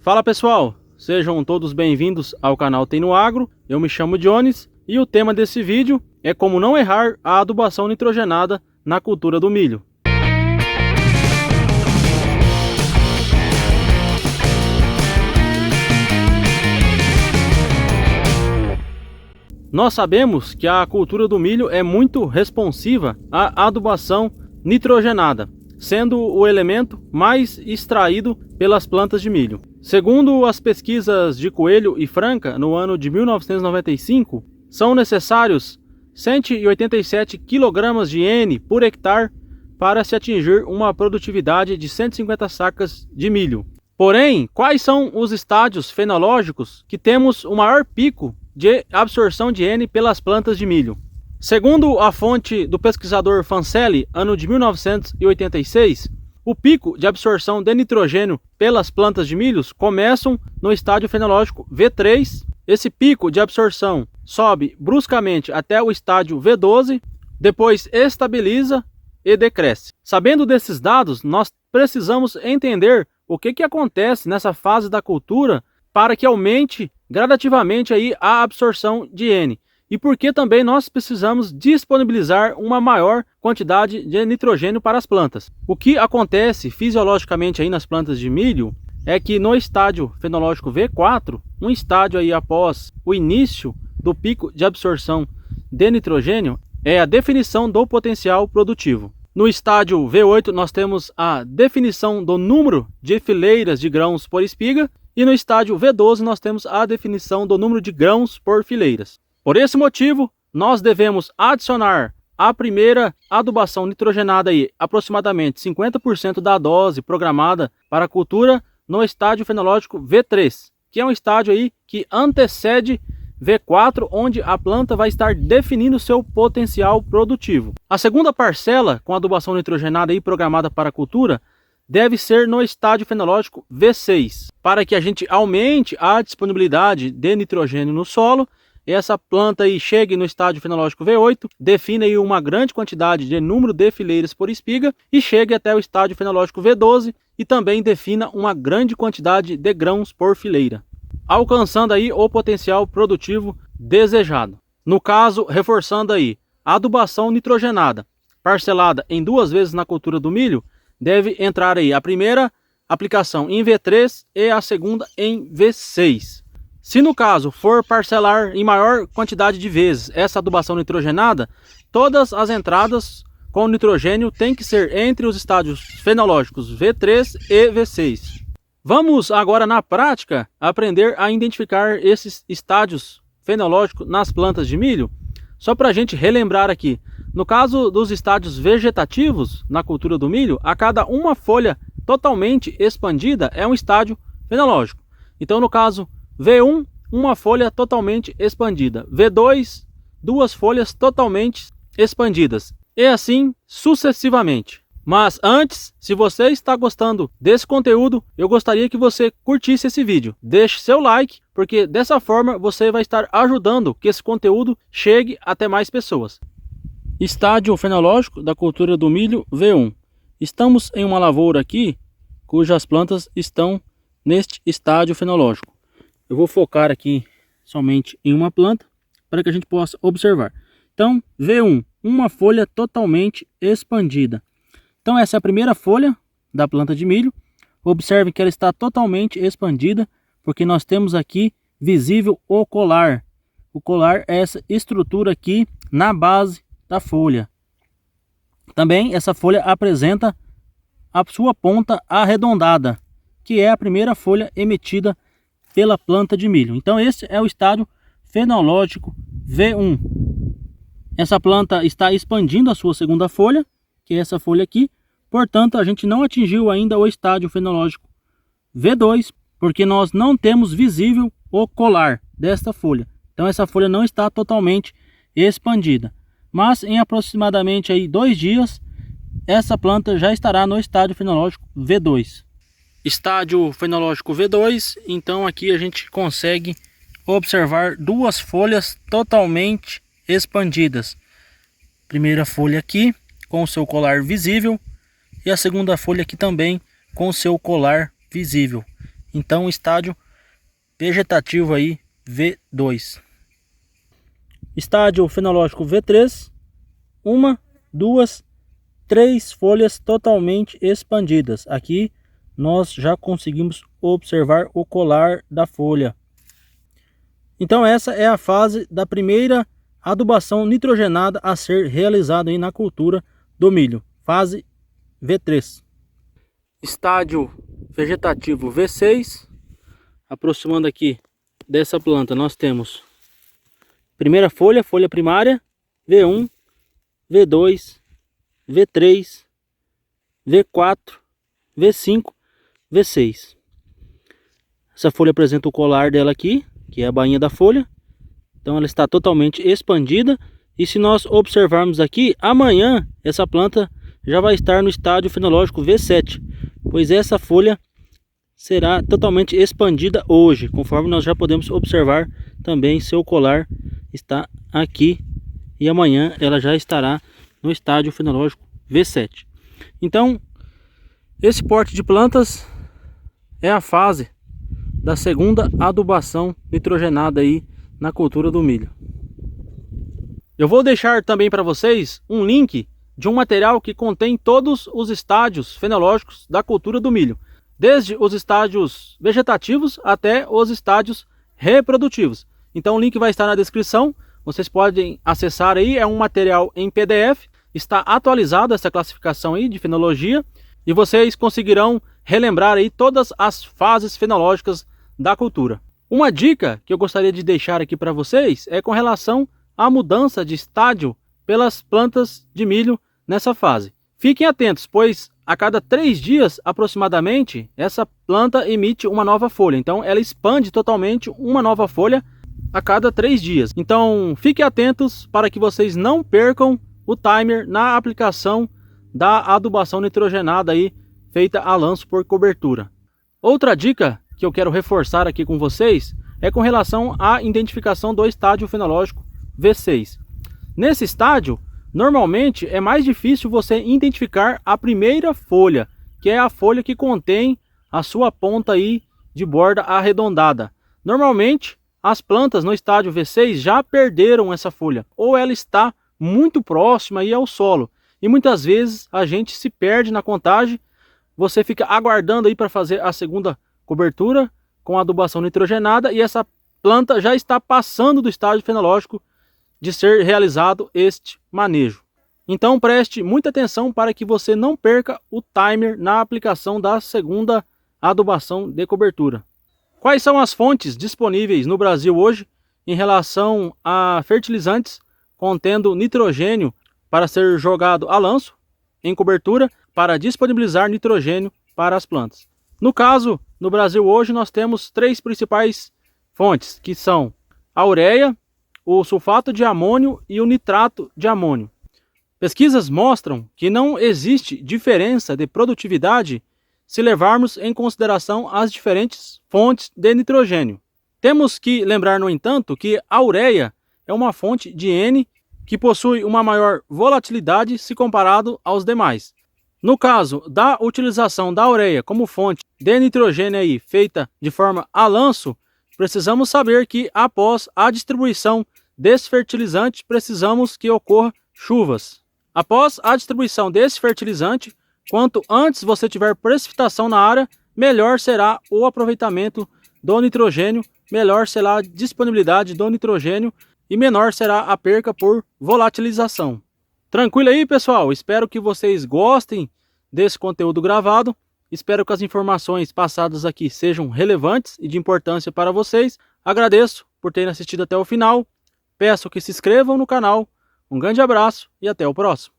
Fala pessoal, sejam todos bem-vindos ao canal Tem no Agro. Eu me chamo Jones e o tema desse vídeo é como não errar a adubação nitrogenada na cultura do milho. Nós sabemos que a cultura do milho é muito responsiva à adubação nitrogenada, sendo o elemento mais extraído pelas plantas de milho. Segundo as pesquisas de Coelho e Franca, no ano de 1995, são necessários 187 kg de N por hectare para se atingir uma produtividade de 150 sacas de milho. Porém, quais são os estádios fenológicos que temos o maior pico de absorção de N pelas plantas de milho? Segundo a fonte do pesquisador Fancelli, ano de 1986, o pico de absorção de nitrogênio pelas plantas de milhos começam no estádio fenológico V3. Esse pico de absorção sobe bruscamente até o estádio V12, depois estabiliza e decresce. Sabendo desses dados, nós precisamos entender o que acontece nessa fase da cultura para que aumente gradativamente aí a absorção de N. E por que também nós precisamos disponibilizar uma maior quantidade de nitrogênio para as plantas. O que acontece fisiologicamente aí nas plantas de milho é que no estádio fenológico V4, um estádio aí após o início do pico de absorção de nitrogênio, é a definição do potencial produtivo. No estádio V8 nós temos a definição do número de fileiras de grãos por espiga e no estádio V12 nós temos a definição do número de grãos por fileiras. Por esse motivo, nós devemos adicionar a primeira adubação nitrogenada aí, aproximadamente 50% da dose programada para a cultura no estádio fenológico V3, que é um estádio aí que antecede V4, onde a planta vai estar definindo seu potencial produtivo. A segunda parcela com adubação nitrogenada aí programada para a cultura deve ser no estádio fenológico V6, para que a gente aumente a disponibilidade de nitrogênio no solo. Essa planta aí chegue no estádio fenológico V8, defina aí uma grande quantidade de número de fileiras por espiga e chegue até o estádio fenológico V12 e também defina uma grande quantidade de grãos por fileira, alcançando aí o potencial produtivo desejado. No caso, reforçando aí, a adubação nitrogenada, parcelada em 2 vezes na cultura do milho, deve entrar aí a primeira aplicação em V3 e a segunda em V6. Se no caso for parcelar em maior quantidade de vezes essa adubação nitrogenada, todas as entradas com nitrogênio têm que ser entre os estádios fenológicos V3 e V6. Vamos agora na prática aprender a identificar esses estádios fenológicos nas plantas de milho. Só para a gente relembrar aqui, no caso dos estádios vegetativos na cultura do milho, a cada uma folha totalmente expandida é um estádio fenológico. Então no caso V1, uma folha totalmente expandida. V2, 2 folhas totalmente expandidas. E assim sucessivamente. Mas antes, se você está gostando desse conteúdo, eu gostaria que você curtisse esse vídeo. Deixe seu like, porque dessa forma você vai estar ajudando que esse conteúdo chegue até mais pessoas. Estádio fenológico da cultura do milho V1. Estamos em uma lavoura aqui, cujas plantas estão neste estádio fenológico. Eu vou focar aqui somente em uma planta para que a gente possa observar. Então, V1, uma folha totalmente expandida. Então, essa é a primeira folha da planta de milho. Observe que ela está totalmente expandida, porque nós temos aqui visível o colar. O colar é essa estrutura aqui na base da folha. Também essa folha apresenta a sua ponta arredondada, que é a primeira folha emitida pela planta de milho. Então esse é o estádio fenológico V1. Essa planta está expandindo a sua segunda folha, que é essa folha aqui. Portanto, a gente não atingiu ainda o estádio fenológico V2, porque nós não temos visível o colar desta folha. Então essa folha não está totalmente expandida. Mas em aproximadamente aí 2 dias, essa planta já estará no estádio fenológico V2. Estádio fenológico V2, então aqui a gente consegue observar 2 folhas totalmente expandidas. Primeira folha aqui com o seu colar visível e a segunda folha aqui também com o seu colar visível. Então estádio vegetativo aí V2. Estádio fenológico V3, 1, 2, 3 folhas totalmente expandidas. Aqui nós já conseguimos observar o colar da folha. Então essa é a fase da primeira adubação nitrogenada a ser realizada aí na cultura do milho, fase V3. Estádio vegetativo V6, aproximando aqui dessa planta, nós temos primeira folha, folha primária, V1, V2, V3, V4, V5, V6. Essa folha apresenta o colar dela aqui, que é a bainha da folha. Então ela está totalmente expandida. E se nós observarmos aqui, amanhã essa planta já vai estar no estádio fenológico V7, pois essa folha será totalmente expandida hoje, conforme nós já podemos observar também seu colar está aqui, e amanhã ela já estará no estádio fenológico V7. Então, esse porte de plantas é a fase da segunda adubação nitrogenada aí na cultura do milho. Eu vou deixar também para vocês um link de um material que contém todos os estádios fenológicos da cultura do milho, desde os estádios vegetativos até os estádios reprodutivos. Então o link vai estar na descrição, vocês podem acessar aí, é um material em PDF, está atualizada essa classificação aí de fenologia, e vocês conseguirão relembrar aí todas as fases fenológicas da cultura. Uma dica que eu gostaria de deixar aqui para vocês é com relação à mudança de estádio pelas plantas de milho nessa fase. Fiquem atentos, pois a cada 3 dias aproximadamente essa planta emite uma nova folha. Então ela expande totalmente uma nova folha a cada 3 dias. Então fiquem atentos para que vocês não percam o timer na aplicação da adubação nitrogenada aí feita a lanço por cobertura. Outra dica que eu quero reforçar aqui com vocês é com relação à identificação do estádio fenológico V6. Nesse estádio, normalmente é mais difícil você identificar a primeira folha, que é a folha que contém a sua ponta aí de borda arredondada. Normalmente, as plantas no estádio V6 já perderam essa folha, ou ela está muito próxima aí ao solo. E muitas vezes a gente se perde na contagem, você fica aguardando aí para fazer a segunda cobertura com adubação nitrogenada e essa planta já está passando do estágio fenológico de ser realizado este manejo. Então preste muita atenção para que você não perca o timer na aplicação da segunda adubação de cobertura. Quais são as fontes disponíveis no Brasil hoje em relação a fertilizantes contendo nitrogênio para ser jogado a lanço em cobertura para disponibilizar nitrogênio para as plantas? No caso, no Brasil hoje nós temos 3 principais fontes, que são a ureia, o sulfato de amônio e o nitrato de amônio. Pesquisas mostram que não existe diferença de produtividade se levarmos em consideração as diferentes fontes de nitrogênio. Temos que lembrar, no entanto, que a ureia é uma fonte de N que possui uma maior volatilidade se comparado aos demais. No caso da utilização da ureia como fonte de nitrogênio aí, feita de forma a lanço, precisamos saber que após a distribuição desse fertilizante, precisamos que ocorra chuvas. Após a distribuição desse fertilizante, quanto antes você tiver precipitação na área, melhor será o aproveitamento do nitrogênio, melhor será a disponibilidade do nitrogênio e menor será a perca por volatilização. Tranquilo aí, pessoal? Espero que vocês gostem desse conteúdo gravado. Espero que as informações passadas aqui sejam relevantes e de importância para vocês. Agradeço por terem assistido até o final. Peço que se inscrevam no canal. Um grande abraço e até o próximo.